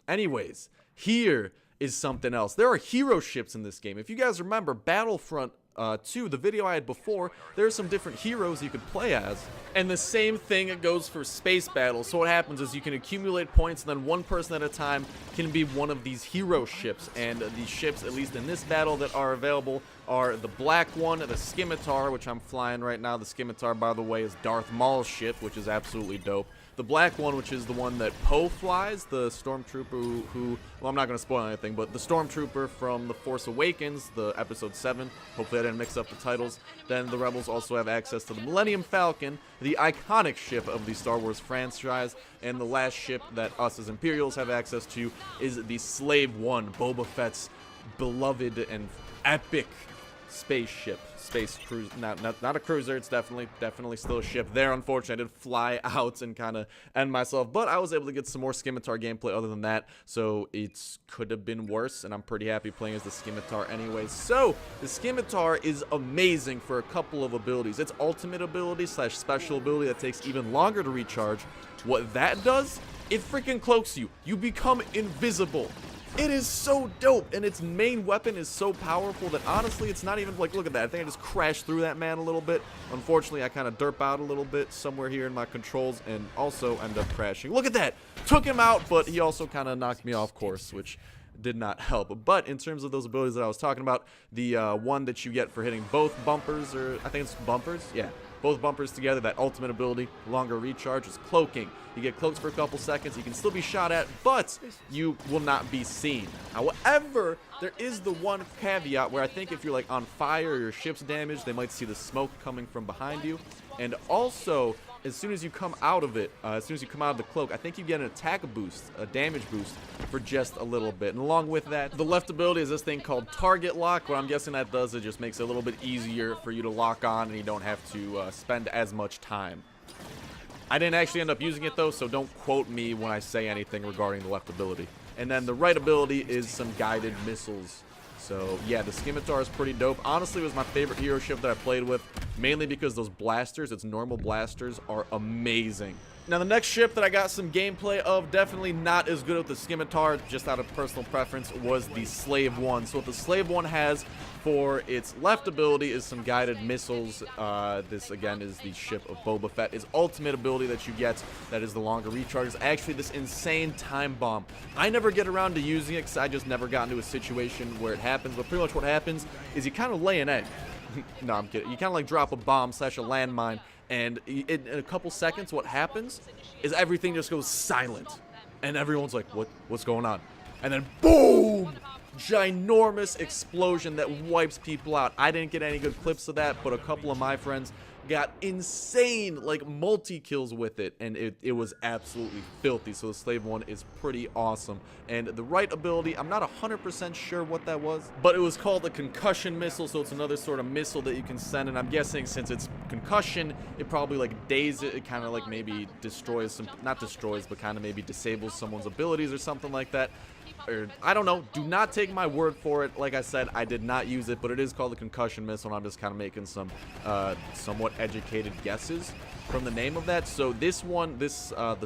Anyways, here is something else. There are hero ships in this game. If you guys remember Battlefront 2, the video I had before, there's some different heroes you could play as. And the same thing goes for space battles. So what happens is you can accumulate points, and then one person at a time can be one of these hero ships. And these ships, at least in this battle, that are available are the black one, the Scimitar, which I'm flying right now. The Scimitar, by the way, is Darth Maul's ship, which is absolutely dope. The black one, which is the one that Poe flies, the stormtrooper who, well, I'm not going to spoil anything, but the stormtrooper from The Force Awakens, the episode 7. Hopefully I didn't mix up the titles. Then the Rebels also have access to the Millennium Falcon, the iconic ship of the Star Wars franchise. And the last ship that us as Imperials have access to is the Slave One, Boba Fett's beloved and epic spaceship. Space cruise, not a cruiser. It's definitely still a ship. There, unfortunately, I did fly out and kind of end myself, but I was able to get some more Scimitar gameplay other than that, so it could have been worse, and I'm pretty happy playing as the Scimitar anyways. So the Scimitar is amazing for a couple of abilities. Its ultimate ability / special ability that takes even longer to recharge. What that does, it freaking cloaks you. You become invisible. It is so dope, and its main weapon is so powerful that honestly, it's not even like, look at that. I think I just crashed through that man a little bit. Unfortunately, I kind of derp out a little bit somewhere here in my controls and also end up crashing. Look at that. Took him out, but he also kind of knocked me off course, which did not help. But in terms of those abilities that I was talking about, the one that you get for hitting both bumpers, or I think it's bumpers, yeah, both bumpers together, that ultimate ability, longer recharge, is cloaking. You get cloaked for a couple seconds, you can still be shot at, but you will not be seen. However, there is the one caveat where I think if you're like on fire or your ship's damaged, they might see the smoke coming from behind you. And also, as soon as you come out of it, as soon as you come out of the cloak, I think you get an attack boost, a damage boost for just a little bit. And along with that, the left ability is this thing called Target Lock. What I'm guessing that does is just makes it a little bit easier for you to lock on, and you don't have to spend as much time. I didn't actually end up using it though, so don't quote me when I say anything regarding the left ability. And then the right ability is some guided missiles. So yeah, the Scimitar is pretty dope. Honestly, it was my favorite hero ship that I played with, mainly because those blasters, its normal blasters, are amazing. Now the next ship that I got some gameplay of, definitely not as good with the Scimitar, just out of personal preference, was the Slave One. So what the Slave One has for its left ability is some guided missiles. This again is the ship of Boba Fett. His ultimate ability that you get, that is the longer recharge, is actually this insane time bomb. I never get around to using it because I just never got into a situation where it happens, but pretty much what happens is you kind of lay an egg. No, I'm kidding. You kind of like drop a bomb / a landmine, and in a couple seconds what happens is everything just goes silent, and everyone's like, what's going on? And then boom, ginormous explosion that wipes people out. I didn't get any good clips of that, but a couple of my friends got insane, like, multi-kills with it, and it was absolutely filthy. So the Slave One is pretty awesome. And the right ability, I'm not 100% sure what that was, but it was called a concussion missile, so it's another sort of missile that you can send, and I'm guessing since it's concussion, it probably like dazes it, kind of like maybe destroys some, not destroys, but kind of maybe disables someone's abilities or something like that. Or, I don't know, do not take my word for it. Like I said, I did not use it, but it is called a concussion missile, and I'm just kind of making some somewhat educated guesses from the name of that. So this one, the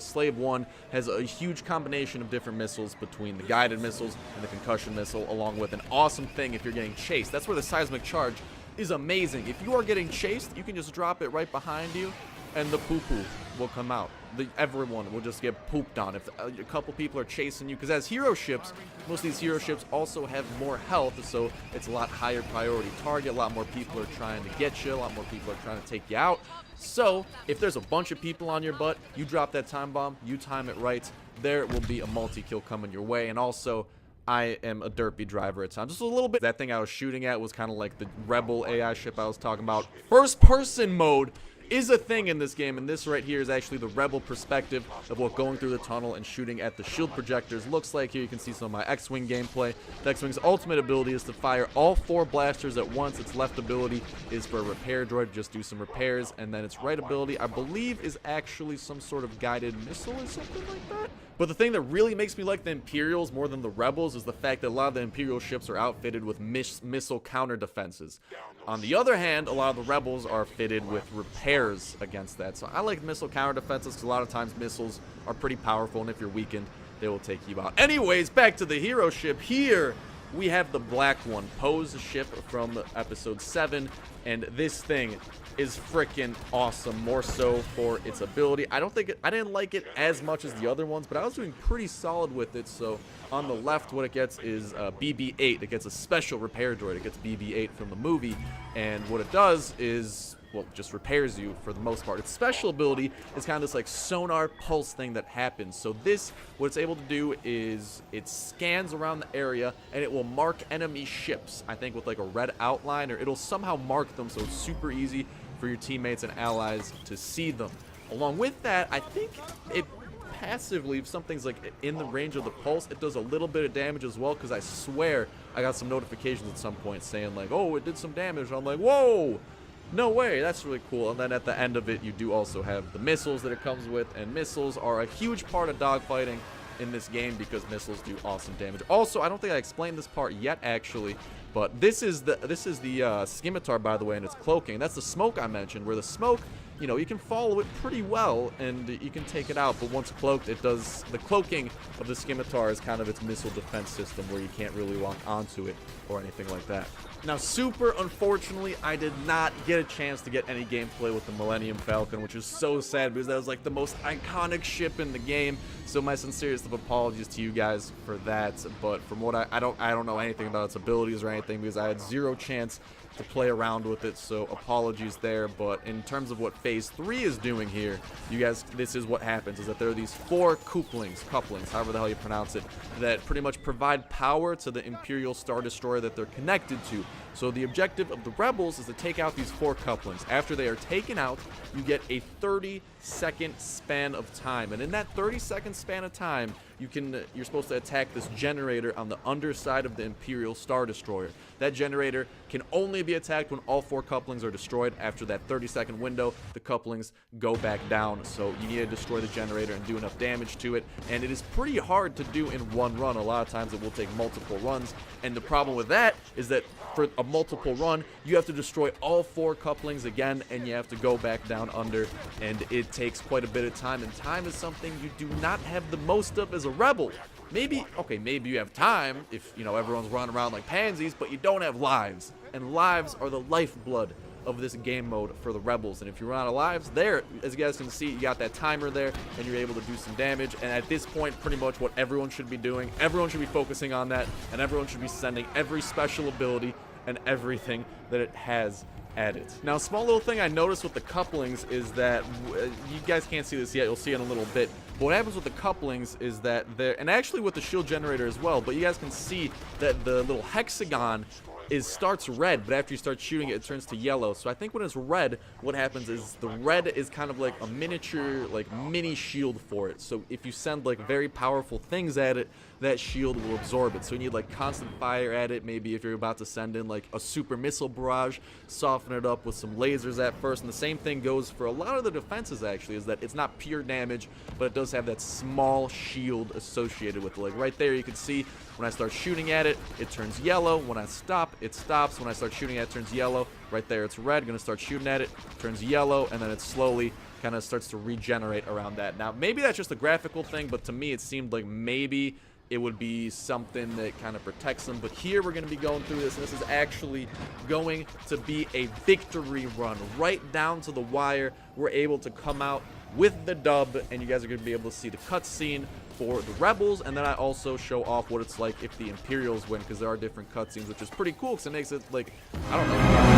Slave One, has a huge combination of different missiles between the guided missiles and the concussion missile, along with an awesome thing if you're getting chased. That's where the seismic charge is amazing. If you are getting chased, you can just drop it right behind you, and the poo-poo will come out. Everyone will just get pooped on if a couple people are chasing you, because as hero ships, most of these hero ships also have more health, so it's a lot higher priority target. A lot more people are trying to get you, a lot more people are trying to take you out. So if there's a bunch of people on your butt, you drop that time bomb, you time it right, there will be a multi-kill coming your way. And also, I am a derpy driver at times, just a little bit. That thing I was shooting at was kind of like the Rebel AI ship I was talking about. First person mode is a thing in this game, and this right here is actually the Rebel perspective of what going through the tunnel and shooting at the shield projectors looks like. Here you can see some of my X-Wing gameplay. The X-Wing's ultimate ability is to fire all 4 blasters at once. Its left ability is for a repair droid, just do some repairs, and then its right ability, I believe, is actually some sort of guided missile or something like that. But the thing that really makes me like the Imperials more than the Rebels is the fact that a lot of the Imperial ships are outfitted with missile counter defenses. On the other hand, a lot of the Rebels are fitted with repairs against that. So I like missile counter defenses because a lot of times missiles are pretty powerful, and if you're weakened, they will take you out. Anyways, back to the hero ship. Here we have the black one, Poe's ship from episode 7, and this thing is freaking awesome, more so for its ability. I didn't like it as much as the other ones, but I was doing pretty solid with it. So on the left, what it gets is BB-8. It gets a special repair droid. It gets BB-8 from the movie, and what it does is, well, just repairs you for the most part. Its special ability is kind of this like sonar pulse thing that happens. So this, what it's able to do is it scans around the area and it will mark enemy ships, I think with like a red outline, or it'll somehow mark them so it's super easy for your teammates and allies to see them. Along with that, I think it passively, if something's like in the range of the pulse, it does a little bit of damage as well, because I swear I got some notifications at some point saying like, oh, it did some damage, and I'm like, whoa, no way, that's really cool. And then at the end of it, you do also have the missiles that it comes with, and missiles are a huge part of dogfighting in this game because missiles do awesome damage. Also, I don't think I explained this part yet, actually, but this is the scimitar, by the way, and its cloaking. That's the smoke I mentioned, where the smoke, you know, you can follow it pretty well and you can take it out, but once cloaked, it does, the cloaking of the scimitar is kind of its missile defense system where you can't really lock onto it or anything like that. Now, super unfortunately, I did not get a chance to get any gameplay with the Millennium Falcon, which is so sad because that was like the most iconic ship in the game. So my sincerest of apologies to you guys for that. But from what I don't know anything about its abilities or anything because I had zero chance to play around with it, so apologies there. But in terms of what Phase 3 is doing here, you guys, this is what happens, is that there are these 4 couplings, however the hell you pronounce it, that pretty much provide power to the Imperial Star Destroyer that they're connected to. So the objective of the Rebels is to take out these 4 couplings. After they are taken out, you get a 30-second span of time, and in that 30-second span of time, you're supposed to attack this generator on the underside of the Imperial Star Destroyer. That generator can only be attacked when all 4 couplings are destroyed. After that 30-second window, the couplings go back down. So you need to destroy the generator and do enough damage to it. And it is pretty hard to do in one run. A lot of times it will take multiple runs. And the problem with that is that for a multiple run, you have to destroy all 4 couplings again, and you have to go back down under. And it takes quite a bit of time. And time is something you do not have the most of as a rebel. Maybe you have time if, you know, everyone's running around like pansies, but you don't have lives. And lives are the lifeblood of this game mode for the rebels. And if you run out of lives, there, as you guys can see, you got that timer there, and you're able to do some damage. And at this point, pretty much what everyone should be doing, everyone should be focusing on that, and everyone should be sending every special ability and everything that it has at it. Now, a small little thing I noticed with the couplings is that, you guys can't see this yet, you'll see it in a little bit, but what happens with the couplings is that and actually with the shield generator as well, but you guys can see that the little hexagon starts red, but after you start shooting it, it turns to yellow. So I think when it's red, what happens is the red is kind of like a miniature, like mini shield for it. So if you send like very powerful things at it, that shield will absorb it. So you need like constant fire at it. Maybe if you're about to send in like a super missile barrage, soften it up with some lasers at first. And the same thing goes for a lot of the defenses, actually, is that it's not pure damage, but it does have that small shield associated with it. Like right there, you can see when I start shooting at it, it turns yellow. When I stop, it stops. When I start shooting at it, it turns yellow. Right there, it's red. Gonna start shooting at it, turns yellow, and then it slowly kind of starts to regenerate around that. Now, maybe that's just a graphical thing, but to me, it seemed like maybe it would be something that kind of protects them. But here we're going to be going through this, and this is actually going to be a victory run right down to the wire. We're able to come out with the dub, and you guys are going to be able to see the cutscene for the Rebels, and then I also show off what it's like if the Imperials win, because there are different cutscenes, which is pretty cool because it makes it like, I don't know,